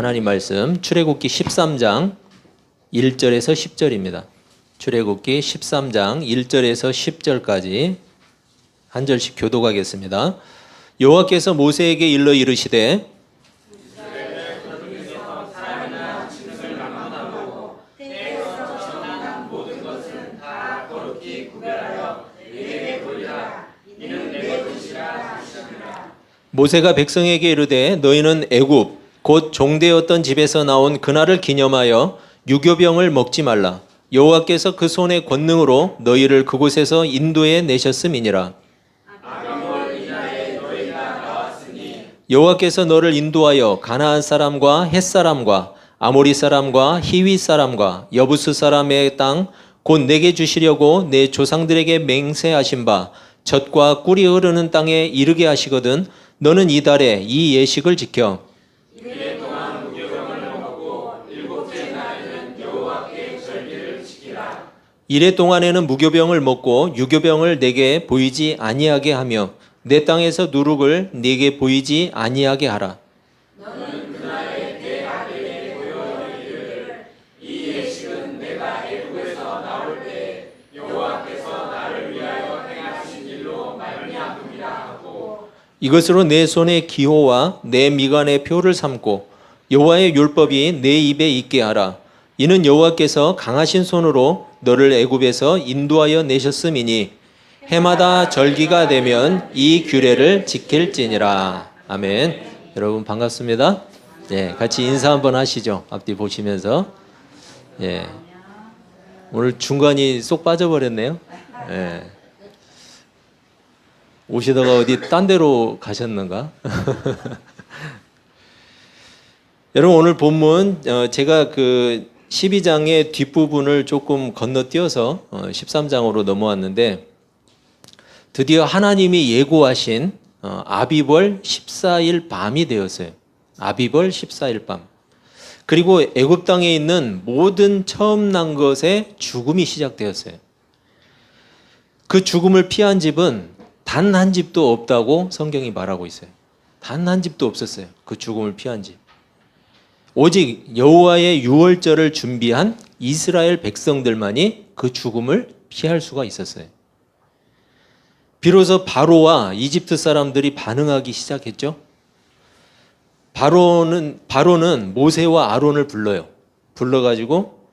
하나님 말씀 출애굽기 13장 1절에서 10절입니다. 출애굽기 13장 1절에서 10절까지 한 절씩 교독하겠습니다. 여호와께서 모세에게 일러 이르시되 모세가 백성에게 이르되 너희는 애굽 곧 종되었던 집에서 나온 그날을 기념하여 유교병을 먹지 말라. 여호와께서 그 손의 권능으로 너희를 그곳에서 인도해 내셨음이니라. 여호와께서 너를 인도하여 가나안 사람과 헷 사람과 아모리 사람과 히위 사람과 여부스 사람의 땅 곧 내게 주시려고 내 조상들에게 맹세하신 바 젖과 꿀이 흐르는 땅에 이르게 하시거든 너는 이달에 이 예식을 지켜 이래 동안 무교병을 먹고 일곱째 날에는 여호와께 절기를 지키라. 이래 동안에는 무교병을 먹고 유교병을 내게 보이지 아니하게 하며 내 땅에서 누룩을 네게 보이지 아니하게 하라. 너는 그날에 내 아들에게 보여 이르기를 이 예식은 내가 애굽에서 나올 때 여호와께서 나를 위하여 행하신 일로 말미암음이라 하고 이것으로 내 손의 기호와 내 미간의 표를 삼고 여호와의 율법이 내 입에 있게 하라. 이는 여호와께서 강하신 손으로 너를 애굽에서 인도하여 내셨음이니 해마다 절기가 되면 이 규례를 지킬지니라. 아멘. 여러분 반갑습니다. 예, 같이 인사 한번 하시죠. 앞뒤 보시면서. 예. 오늘 중간이 쏙 빠져버렸네요. 예. 오시다가 어디 딴 데로 가셨는가? 여러분 오늘 본문 제가 그 12장의 뒷부분을 조금 건너뛰어서 13장으로 넘어왔는데 드디어 하나님이 예고하신 아비벌 14일 밤이 되었어요. 아비벌 14일 밤. 그리고 애굽 땅에 있는 모든 처음 난 것의 죽음이 시작되었어요. 그 죽음을 피한 집은 단 한 집도 없다고 성경이 말하고 있어요. 단 한 집도 없었어요. 그 죽음을 피한 집. 오직 여호와의 유월절을 준비한 이스라엘 백성들만이 그 죽음을 피할 수가 있었어요. 비로소 바로와 이집트 사람들이 반응하기 시작했죠. 바로는 모세와 아론을 불러요. 불러가지고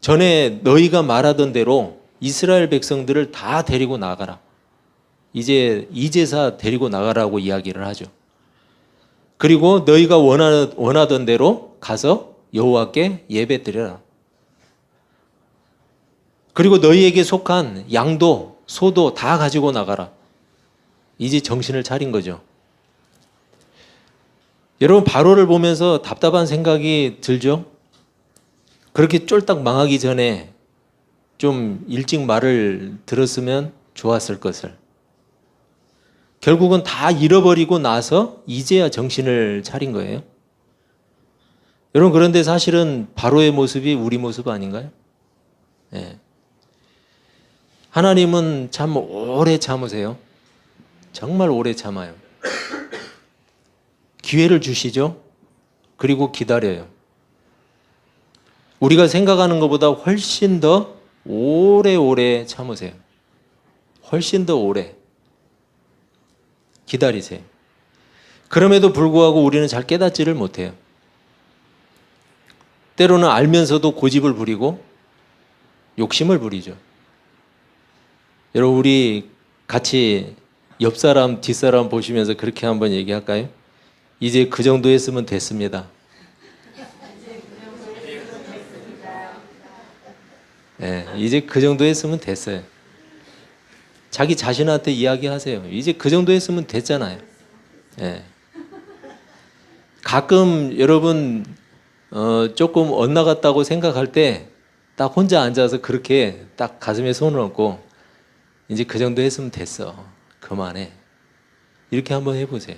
전에 너희가 말하던 대로 이스라엘 백성들을 다 데리고 나가라. 이제 이제사 데리고 나가라고 이야기를 하죠. 그리고 너희가 원하던 대로 가서 여호와께 예배 드려라. 그리고 너희에게 속한 양도 소도 다 가지고 나가라. 이제 정신을 차린 거죠. 여러분 바로를 보면서 답답한 생각이 들죠? 그렇게 쫄딱 망하기 전에 좀 일찍 말을 들었으면 좋았을 것을. 결국은 다 잃어버리고 나서 이제야 정신을 차린 거예요. 여러분 그런데 사실은 바로의 모습이 우리 모습 아닌가요? 네. 하나님은 참 오래 참으세요. 정말 오래 참아요. 기회를 주시죠. 그리고 기다려요. 우리가 생각하는 것보다 훨씬 더 오래오래 참으세요. 훨씬 더 오래. 기다리세요. 그럼에도 불구하고 우리는 잘 깨닫지를 못해요. 때로는 알면서도 고집을 부리고 욕심을 부리죠. 여러분 우리 같이 옆사람 뒷사람 보시면서 그렇게 한번 얘기할까요? 이제 그 정도 했으면 됐습니다. 네, 이제 그 정도 했으면 됐어요. 자기 자신한테 이야기하세요. 이제 그 정도 했으면 됐잖아요. 네. 가끔 여러분 조금 엇나갔다고 생각할 때 딱 혼자 앉아서 그렇게 딱 가슴에 손을 얹고 이제 그 정도 했으면 됐어. 그만해. 이렇게 한번 해보세요.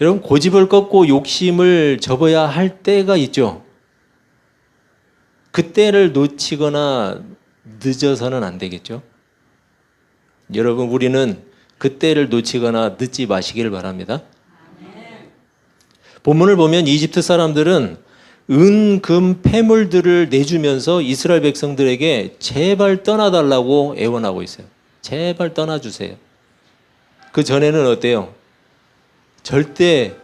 여러분 고집을 꺾고 욕심을 접어야 할 때가 있죠. 그때를 놓치거나 늦어서는 안 되겠죠. 여러분 우리는 그때를 놓치거나 늦지 마시길 바랍니다. 본문을 보면 이집트 사람들은 은, 금, 폐물들을 내주면서 이스라엘 백성들에게 제발 떠나달라고 애원하고 있어요. 제발 떠나주세요. 그 전에는 어때요? 절대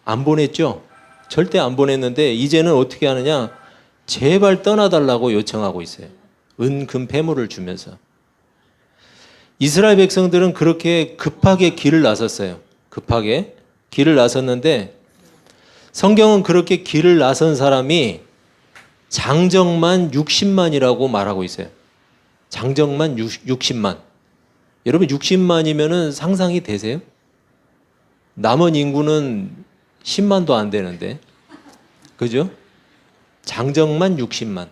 안 보냈죠? 절대 안 보냈는데 이제는 어떻게 하느냐? 제발 떠나달라고 요청하고 있어요. 은, 금, 폐물을 주면서. 이스라엘 백성들은 그렇게 급하게 길을 나섰어요. 급하게 길을 나섰는데 성경은 그렇게 길을 나선 사람이 장정만 60만이라고 말하고 있어요. 장정만 60만. 여러분 60만이면은 상상이 되세요? 남은 인구는 10만도 안 되는데. 그죠? 장정만 60만.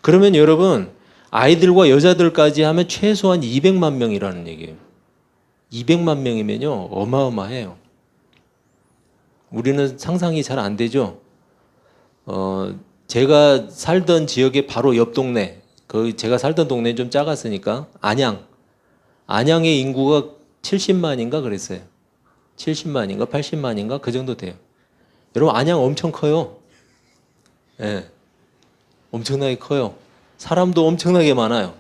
그러면 여러분 아이들과 여자들까지 하면 최소한 200만 명이라는 얘기예요. 200만 명이면요 어마어마해요. 우리는 상상이 잘 안 되죠. 제가 살던 지역의 바로 옆 동네, 제가 살던 동네는 좀 작았으니까 안양의 인구가 70만인가 그랬어요. 70만인가 80만인가 그 정도 돼요. 여러분 안양 엄청 커요. 예, 엄청나게 커요. 사람도 엄청나게 많아요.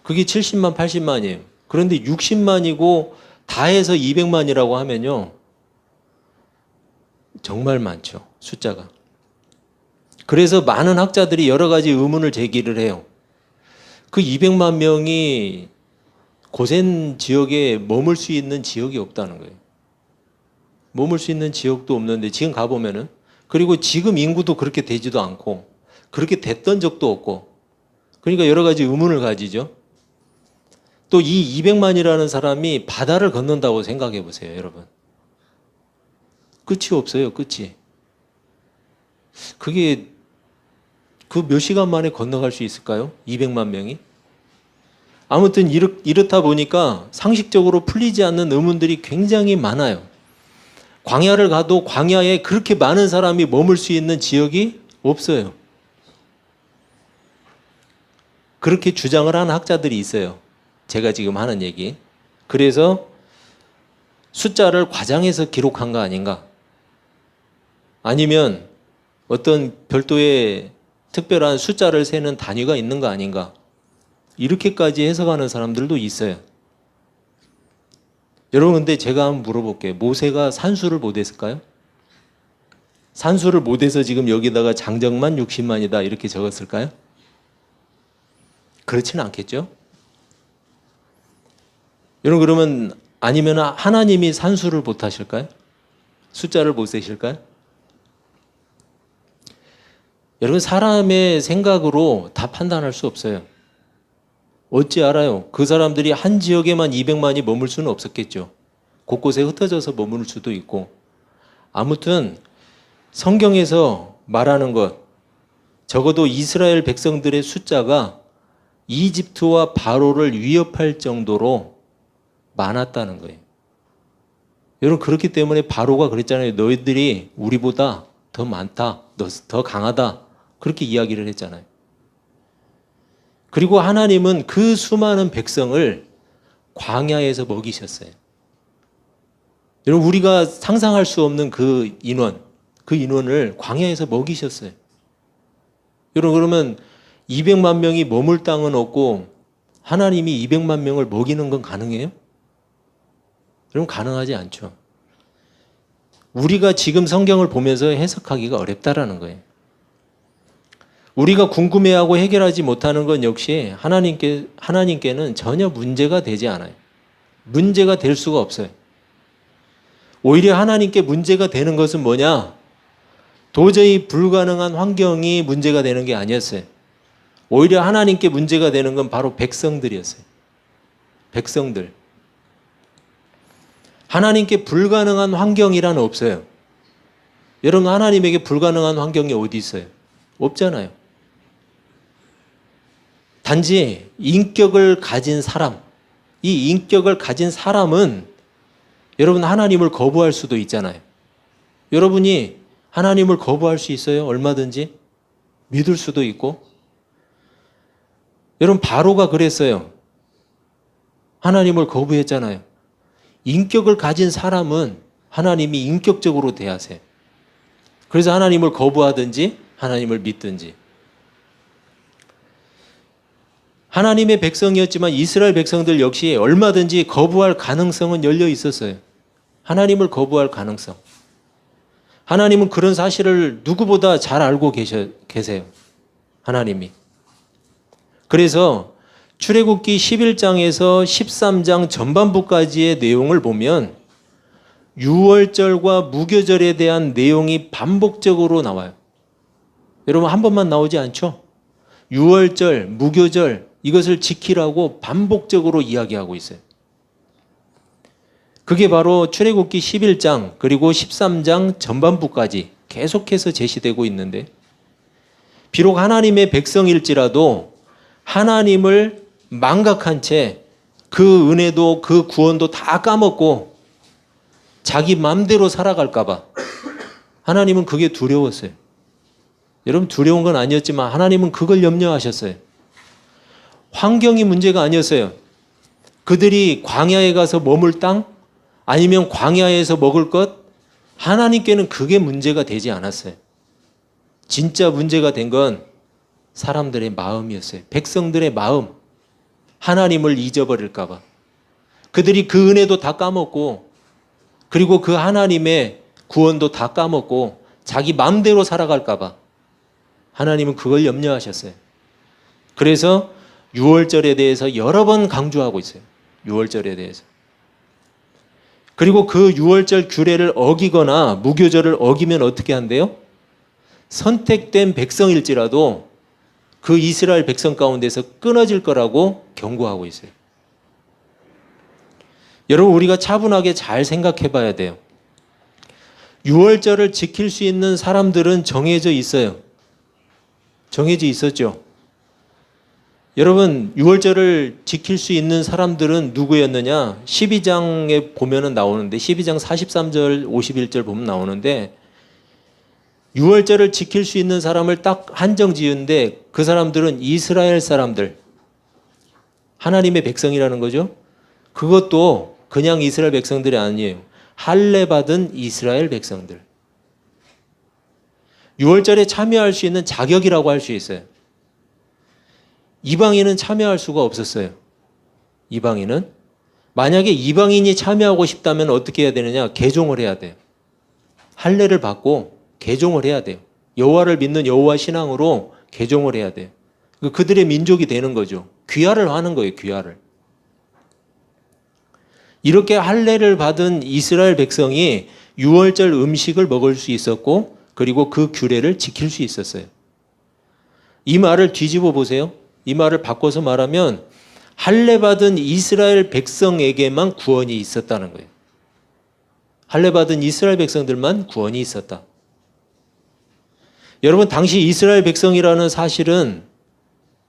그게 70만 80만이에요. 그런데 60만이고 다 해서 200만이라고 하면요 정말 많죠, 숫자가. 그래서 많은 학자들이 여러 가지 의문을 제기를 해요. 그 200만 명이 고센 지역에 머물 수 있는 지역이 없다는 거예요. 머물 수 있는 지역도 없는데 지금 가보면은, 그리고 지금 인구도 그렇게 되지도 않고 그렇게 됐던 적도 없고, 그러니까 여러 가지 의문을 가지죠. 또 이 200만이라는 사람이 바다를 건넌다고 생각해 보세요, 여러분. 끝이 없어요, 끝이. 그게 그 몇 시간 만에 건너갈 수 있을까요? 200만 명이? 아무튼 이렇다 보니까 상식적으로 풀리지 않는 의문들이 굉장히 많아요. 광야를 가도 광야에 그렇게 많은 사람이 머물 수 있는 지역이 없어요. 그렇게 주장을 하는 학자들이 있어요. 제가 지금 하는 얘기. 그래서 숫자를 과장해서 기록한 거 아닌가? 아니면 어떤 별도의 특별한 숫자를 세는 단위가 있는 거 아닌가? 이렇게까지 해석하는 사람들도 있어요. 여러분, 근데 제가 한번 물어볼게요. 모세가 산수를 못했을까요? 산수를 못해서 지금 여기다가 장정만 60만이다 이렇게 적었을까요? 그렇지는 않겠죠? 여러분, 그러면 아니면 하나님이 산수를 못하실까요? 숫자를 못 세실까요? 여러분, 사람의 생각으로 다 판단할 수 없어요. 어찌 알아요? 그 사람들이 한 지역에만 200만이 머물 수는 없었겠죠. 곳곳에 흩어져서 머물 수도 있고. 아무튼 성경에서 말하는 것, 적어도 이스라엘 백성들의 숫자가 이집트와 바로를 위협할 정도로 많았다는 거예요. 여러분, 그렇기 때문에 바로가 그랬잖아요. 너희들이 우리보다 더 많다, 더 강하다, 그렇게 이야기를 했잖아요. 그리고 하나님은 그 수많은 백성을 광야에서 먹이셨어요. 여러분, 우리가 상상할 수 없는 그 인원을 광야에서 먹이셨어요. 여러분, 그러면 200만 명이 머물 땅은 없고 하나님이 200만 명을 먹이는 건 가능해요? 여러분, 가능하지 않죠. 우리가 지금 성경을 보면서 해석하기가 어렵다라는 거예요. 우리가 궁금해하고 해결하지 못하는 건 역시 하나님께는 전혀 문제가 되지 않아요. 문제가 될 수가 없어요. 오히려 하나님께 문제가 되는 것은 뭐냐? 도저히 불가능한 환경이 문제가 되는 게 아니었어요. 오히려 하나님께 문제가 되는 건 바로 백성들이었어요. 백성들. 하나님께 불가능한 환경이란 없어요. 여러분, 하나님에게 불가능한 환경이 어디 있어요? 없잖아요. 단지 인격을 가진 사람, 이 인격을 가진 사람은 여러분 하나님을 거부할 수도 있잖아요. 여러분이 하나님을 거부할 수 있어요? 얼마든지. 믿을 수도 있고. 여러분, 바로가 그랬어요. 하나님을 거부했잖아요. 인격을 가진 사람은 하나님이 인격적으로 대하세요. 그래서 하나님을 거부하든지 하나님을 믿든지. 하나님의 백성이었지만 이스라엘 백성들 역시 얼마든지 거부할 가능성은 열려 있었어요. 하나님을 거부할 가능성. 하나님은 그런 사실을 누구보다 잘 알고 계세요. 하나님이. 그래서 출애굽기 11장에서 13장 전반부까지의 내용을 보면 유월절과 무교절에 대한 내용이 반복적으로 나와요. 여러분 한 번만 나오지 않죠? 유월절, 무교절 이것을 지키라고 반복적으로 이야기하고 있어요. 그게 바로 출애굽기 11장 그리고 13장 전반부까지 계속해서 제시되고 있는데 비록 하나님의 백성일지라도 하나님을 망각한 채 그 은혜도 그 구원도 다 까먹고 자기 맘대로 살아갈까 봐 하나님은 그게 두려웠어요. 여러분 두려운 건 아니었지만 하나님은 그걸 염려하셨어요. 환경이 문제가 아니었어요. 그들이 광야에 가서 머물 땅 아니면 광야에서 먹을 것 하나님께는 그게 문제가 되지 않았어요. 진짜 문제가 된 건 사람들의 마음이었어요. 백성들의 마음. 하나님을 잊어버릴까 봐. 그들이 그 은혜도 다 까먹고 그리고 그 하나님의 구원도 다 까먹고 자기 마음대로 살아갈까 봐 하나님은 그걸 염려하셨어요. 그래서 유월절에 대해서 여러 번 강조하고 있어요. 유월절에 대해서. 그리고 그 유월절 규례를 어기거나 무교절을 어기면 어떻게 한대요? 선택된 백성일지라도 그 이스라엘 백성 가운데서 끊어질 거라고 경고하고 있어요. 여러분 우리가 차분하게 잘 생각해 봐야 돼요. 유월절을 지킬 수 있는 사람들은 정해져 있어요. 정해져 있었죠. 여러분 유월절을 지킬 수 있는 사람들은 누구였느냐? 12장에 보면은 나오는데 12장 43절 51절 보면 나오는데 유월절을 지킬 수 있는 사람을 딱 한정 지은데 그 사람들은 이스라엘 사람들 하나님의 백성이라는 거죠. 그것도 그냥 이스라엘 백성들이 아니에요. 할례 받은 이스라엘 백성들. 유월절에 참여할 수 있는 자격이라고 할 수 있어요. 이방인은 참여할 수가 없었어요. 이방인은. 만약에 이방인이 참여하고 싶다면 어떻게 해야 되느냐? 개종을 해야 돼요. 할례를 받고 개종을 해야 돼요. 여호와를 믿는 여호와 신앙으로 개종을 해야 돼요. 그들의 민족이 되는 거죠. 귀화를 하는 거예요. 귀화를. 이렇게 할례를 받은 이스라엘 백성이 유월절 음식을 먹을 수 있었고 그리고 그 규례를 지킬 수 있었어요. 이 말을 뒤집어 보세요. 이 말을 바꿔서 말하면 할례 받은 이스라엘 백성에게만 구원이 있었다는 거예요. 할례 받은 이스라엘 백성들만 구원이 있었다. 여러분 당시 이스라엘 백성이라는 사실은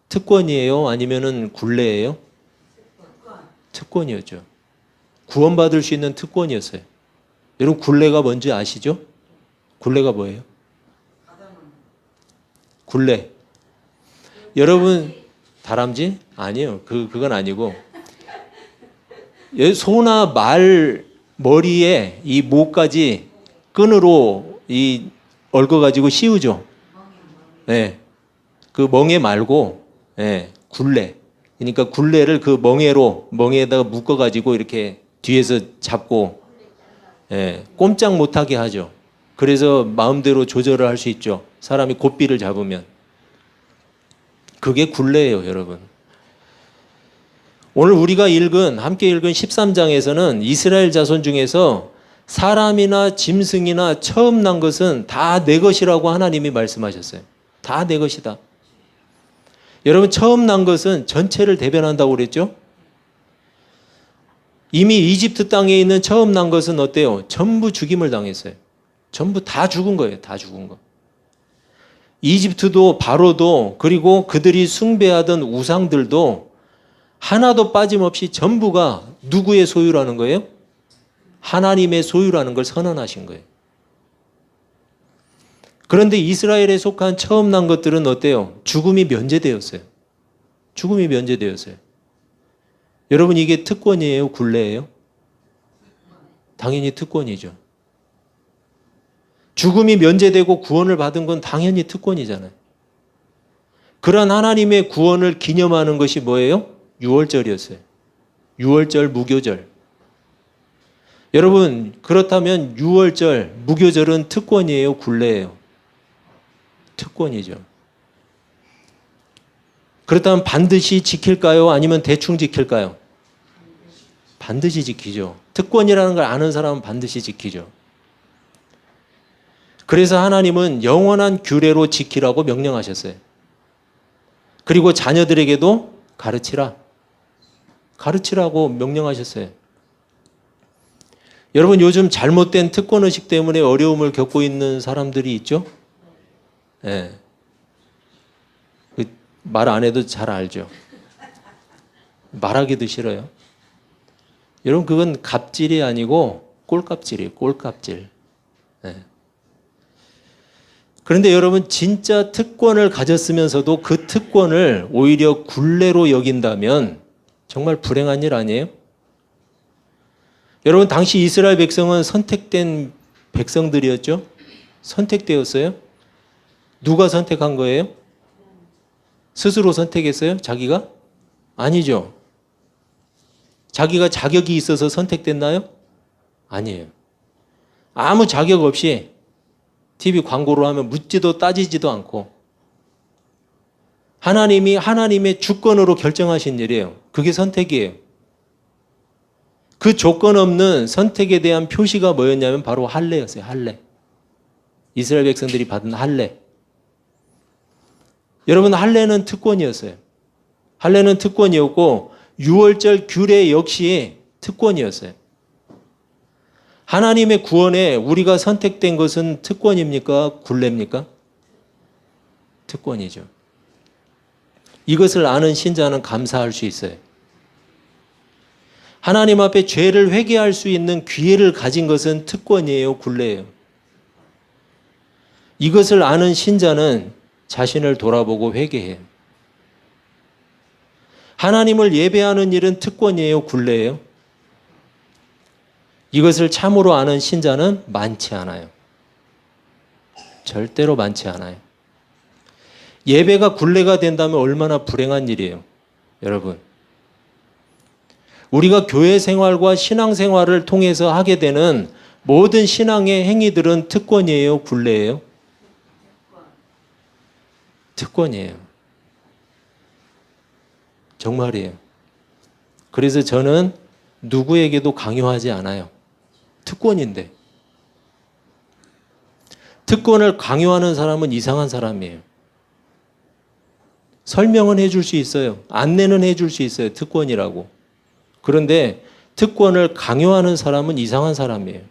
특권이에요? 아니면은 굴레예요? 특권이었죠. 구원받을 수 있는 특권이었어요. 여러분 굴레가 뭔지 아시죠? 굴레가 뭐예요? 굴레. 여러분 다람쥐? 아니에요. 그건 아니고 소나 말 머리에 이 목까지 끈으로 이 얽어가지고 씌우죠. 네. 그 멍에 말고 네. 굴레. 그러니까 굴레를 그 멍에다가 묶어가지고 이렇게 뒤에서 잡고 네. 꼼짝 못하게 하죠. 그래서 마음대로 조절을 할 수 있죠. 사람이 고삐를 잡으면. 그게 굴레예요, 여러분. 오늘 우리가 함께 읽은 13장에서는 이스라엘 자손 중에서 사람이나 짐승이나 처음 난 것은 다 내 것이라고 하나님이 말씀하셨어요. 다 내 것이다. 여러분 처음 난 것은 전체를 대변한다고 그랬죠? 이미 이집트 땅에 있는 처음 난 것은 어때요? 전부 죽임을 당했어요. 전부 다 죽은 거예요. 다 죽은 거. 이집트도 바로도 그리고 그들이 숭배하던 우상들도 하나도 빠짐없이 전부가 누구의 소유라는 거예요? 하나님의 소유라는 걸 선언하신 거예요. 그런데 이스라엘에 속한 처음 난 것들은 어때요? 죽음이 면제되었어요. 죽음이 면제되었어요. 여러분 이게 특권이에요? 굴레예요? 당연히 특권이죠. 죽음이 면제되고 구원을 받은 건 당연히 특권이잖아요. 그러한 하나님의 구원을 기념하는 것이 뭐예요? 유월절이었어요. 유월절, 무교절. 여러분, 그렇다면 유월절, 무교절은 특권이에요, 굴레예요? 특권이죠. 그렇다면 반드시 지킬까요? 아니면 대충 지킬까요? 반드시 지키죠. 특권이라는 걸 아는 사람은 반드시 지키죠. 그래서 하나님은 영원한 규례로 지키라고 명령하셨어요. 그리고 자녀들에게도 가르치라고 명령하셨어요. 여러분, 요즘 잘못된 특권의식 때문에 어려움을 겪고 있는 사람들이 있죠? 네. 말 안 해도 잘 알죠. 말하기도 싫어요. 여러분, 그건 갑질이 아니고 꼴값질이에요. 꼴값질. 네. 그런데 여러분, 진짜 특권을 가졌으면서도 그 특권을 오히려 굴레로 여긴다면 정말 불행한 일 아니에요? 여러분, 당시 이스라엘 백성은 선택된 백성들이었죠? 선택되었어요? 누가 선택한 거예요? 스스로 선택했어요? 자기가? 아니죠. 자기가 자격이 있어서 선택됐나요? 아니에요. 아무 자격 없이 TV 광고로 하면 묻지도 따지지도 않고 하나님이 하나님의 주권으로 결정하신 일이에요. 그게 선택이에요. 그 조건 없는 선택에 대한 표시가 뭐였냐면 바로 할례였어요. 할례. 이스라엘 백성들이 받은 할례. 여러분, 할례는 특권이었어요. 할례는 특권이었고 유월절 규례 역시 특권이었어요. 하나님의 구원에 우리가 선택된 것은 특권입니까? 굴레입니까? 특권이죠. 이것을 아는 신자는 감사할 수 있어요. 하나님 앞에 죄를 회개할 수 있는 기회를 가진 것은 특권이에요, 굴레예요. 이것을 아는 신자는 자신을 돌아보고 회개해요. 하나님을 예배하는 일은 특권이에요, 굴레예요? 이것을 참으로 아는 신자는 많지 않아요. 절대로 많지 않아요. 예배가 굴레가 된다면 얼마나 불행한 일이에요, 여러분. 우리가 교회 생활과 신앙 생활을 통해서 하게 되는 모든 신앙의 행위들은 특권이에요, 굴레예요? 특권이에요. 정말이에요. 그래서 저는 누구에게도 강요하지 않아요. 특권인데. 특권을 강요하는 사람은 이상한 사람이에요. 설명은 해줄 수 있어요. 안내는 해줄 수 있어요. 특권이라고. 그런데 특권을 강요하는 사람은 이상한 사람이에요.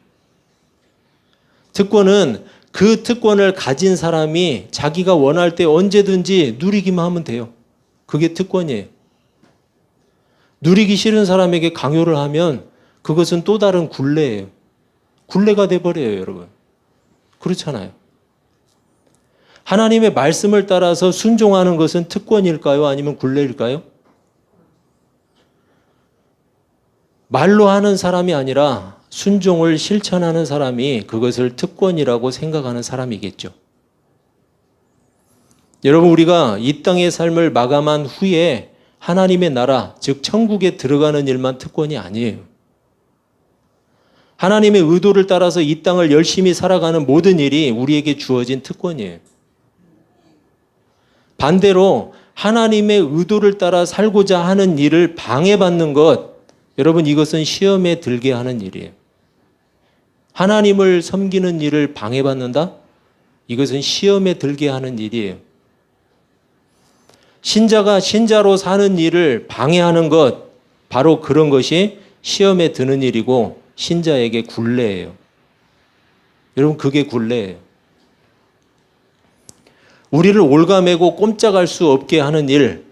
특권은 그 특권을 가진 사람이 자기가 원할 때 언제든지 누리기만 하면 돼요. 그게 특권이에요. 누리기 싫은 사람에게 강요를 하면 그것은 또 다른 굴레예요. 굴레가 돼버려요, 여러분. 그렇잖아요. 하나님의 말씀을 따라서 순종하는 것은 특권일까요? 아니면 굴레일까요? 말로 하는 사람이 아니라 순종을 실천하는 사람이 그것을 특권이라고 생각하는 사람이겠죠. 여러분, 우리가 이 땅의 삶을 마감한 후에 하나님의 나라, 즉 천국에 들어가는 일만 특권이 아니에요. 하나님의 의도를 따라서 이 땅을 열심히 살아가는 모든 일이 우리에게 주어진 특권이에요. 반대로 하나님의 의도를 따라 살고자 하는 일을 방해받는 것, 여러분, 이것은 시험에 들게 하는 일이에요. 하나님을 섬기는 일을 방해받는다? 이것은 시험에 들게 하는 일이에요. 신자가 신자로 사는 일을 방해하는 것, 바로 그런 것이 시험에 드는 일이고 신자에게 굴레예요. 여러분, 그게 굴레예요. 우리를 올가매고 꼼짝할 수 없게 하는 일,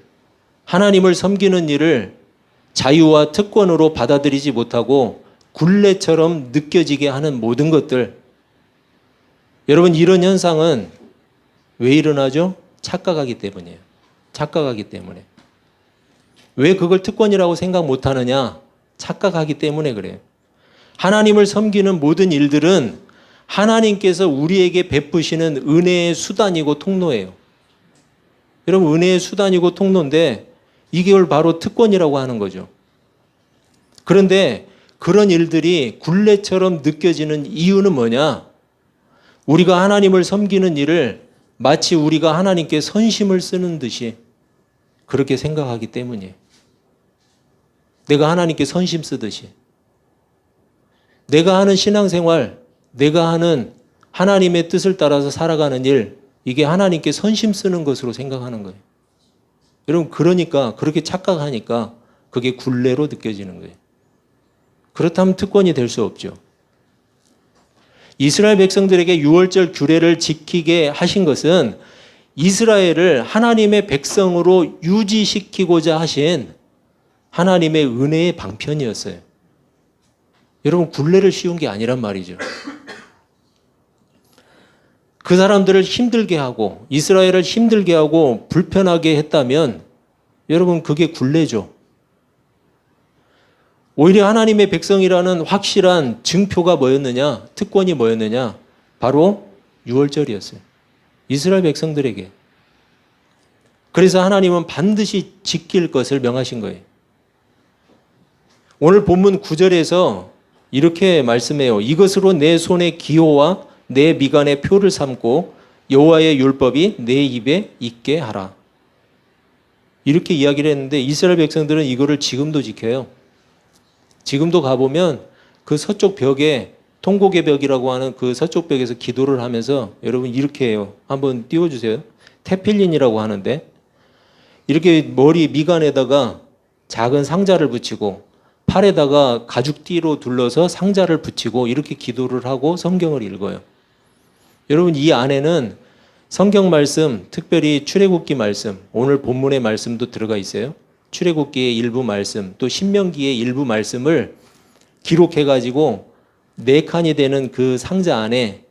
하나님을 섬기는 일을 자유와 특권으로 받아들이지 못하고 굴레처럼 느껴지게 하는 모든 것들. 여러분, 이런 현상은 왜 일어나죠? 착각하기 때문이에요. 착각하기 때문에. 왜 그걸 특권이라고 생각 못하느냐? 착각하기 때문에 그래요. 하나님을 섬기는 모든 일들은 하나님께서 우리에게 베푸시는 은혜의 수단이고 통로예요. 여러분, 은혜의 수단이고 통로인데 이걸 바로 특권이라고 하는 거죠. 그런데 그런 일들이 굴레처럼 느껴지는 이유는 뭐냐? 우리가 하나님을 섬기는 일을 마치 우리가 하나님께 선심을 쓰는 듯이 그렇게 생각하기 때문이에요. 내가 하나님께 선심 쓰듯이. 내가 하는 신앙생활, 내가 하는 하나님의 뜻을 따라서 살아가는 일, 이게 하나님께 선심 쓰는 것으로 생각하는 거예요. 여러분, 그러니까 그렇게 착각하니까 그게 굴레로 느껴지는 거예요. 그렇다면 특권이 될 수 없죠. 이스라엘 백성들에게 유월절 규례를 지키게 하신 것은 이스라엘을 하나님의 백성으로 유지시키고자 하신 하나님의 은혜의 방편이었어요. 여러분, 굴레를 씌운 게 아니란 말이죠. 그 사람들을 힘들게 하고 이스라엘을 힘들게 하고 불편하게 했다면 여러분, 그게 굴레죠. 오히려 하나님의 백성이라는 확실한 증표가 뭐였느냐? 특권이 뭐였느냐? 바로 유월절이었어요. 이스라엘 백성들에게. 그래서 하나님은 반드시 지킬 것을 명하신 거예요. 오늘 본문 9절에서 이렇게 말씀해요. 이것으로 내 손의 기호와 내 미간의 표를 삼고 여호와의 율법이 내 입에 있게 하라. 이렇게 이야기를 했는데 이스라엘 백성들은 이거를 지금도 지켜요. 지금도 가보면 그 서쪽 벽에 통곡의 벽이라고 하는 그 서쪽 벽에서 기도를 하면서 여러분 이렇게 해요. 한번 띄워주세요. 테필린이라고 하는데 이렇게 머리 미간에다가 작은 상자를 붙이고 팔에다가 가죽띠로 둘러서 상자를 붙이고 이렇게 기도를 하고 성경을 읽어요. 여러분, 이 안에는 성경 말씀, 특별히 출애굽기 말씀, 오늘 본문의 말씀도 들어가 있어요. 출애굽기의 일부 말씀, 또 신명기의 일부 말씀을 기록해가지고 4칸이 되는 그 상자 안에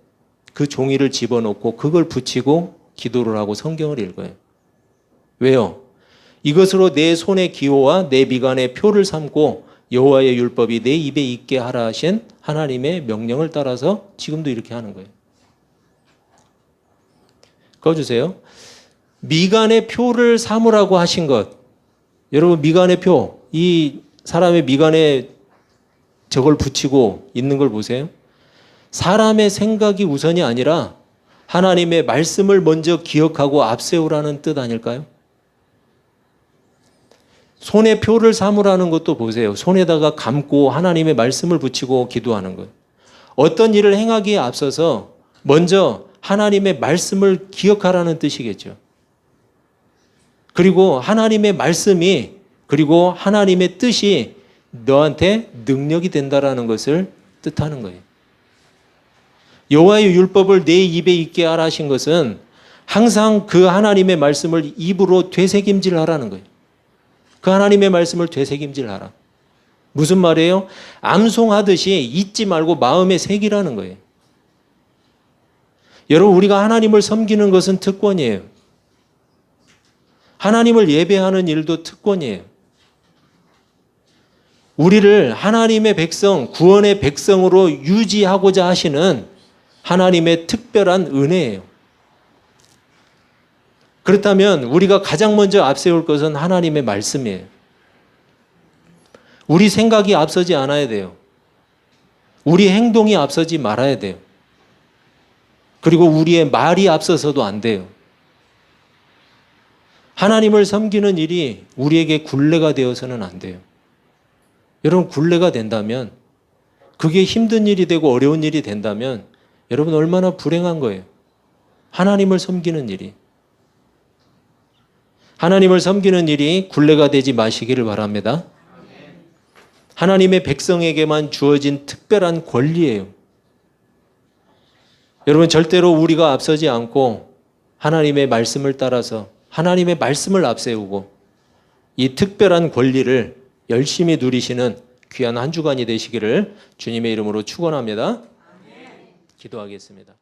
그 종이를 집어넣고 그걸 붙이고 기도를 하고 성경을 읽어요. 왜요? 이것으로 내 손의 기호와 내 미간의 표를 삼고 여호와의 율법이 내 입에 있게 하라 하신 하나님의 명령을 따라서 지금도 이렇게 하는 거예요. 꺼주세요. 미간의 표를 삼으라고 하신 것. 여러분, 미간의 표, 이 사람의 미간에 저걸 붙이고 있는 걸 보세요. 사람의 생각이 우선이 아니라 하나님의 말씀을 먼저 기억하고 앞세우라는 뜻 아닐까요? 손에 표를 삼으라는 것도 보세요. 손에다가 감고 하나님의 말씀을 붙이고 기도하는 것. 어떤 일을 행하기에 앞서서 먼저 하나님의 말씀을 기억하라는 뜻이겠죠. 그리고 하나님의 말씀이 그리고 하나님의 뜻이 너한테 능력이 된다라는 것을 뜻하는 거예요. 여호와의 율법을 내 입에 있게 하라 하신 것은 항상 그 하나님의 말씀을 입으로 되새김질하라는 거예요. 그 하나님의 말씀을 되새김질하라. 무슨 말이에요? 암송하듯이 잊지 말고 마음에 새기라는 거예요. 여러분, 우리가 하나님을 섬기는 것은 특권이에요. 하나님을 예배하는 일도 특권이에요. 우리를 하나님의 백성, 구원의 백성으로 유지하고자 하시는 하나님의 특별한 은혜예요. 그렇다면 우리가 가장 먼저 앞세울 것은 하나님의 말씀이에요. 우리 생각이 앞서지 않아야 돼요. 우리 행동이 앞서지 말아야 돼요. 그리고 우리의 말이 앞서서도 안 돼요. 하나님을 섬기는 일이 우리에게 굴레가 되어서는 안 돼요. 여러분, 굴레가 된다면, 그게 힘든 일이 되고 어려운 일이 된다면 여러분 얼마나 불행한 거예요. 하나님을 섬기는 일이. 하나님을 섬기는 일이 굴레가 되지 마시기를 바랍니다. 하나님의 백성에게만 주어진 특별한 권리예요. 여러분, 절대로 우리가 앞서지 않고 하나님의 말씀을 따라서 하나님의 말씀을 앞세우고 이 특별한 권리를 열심히 누리시는 귀한 한 주간이 되시기를 주님의 이름으로 축원합니다. 기도하겠습니다.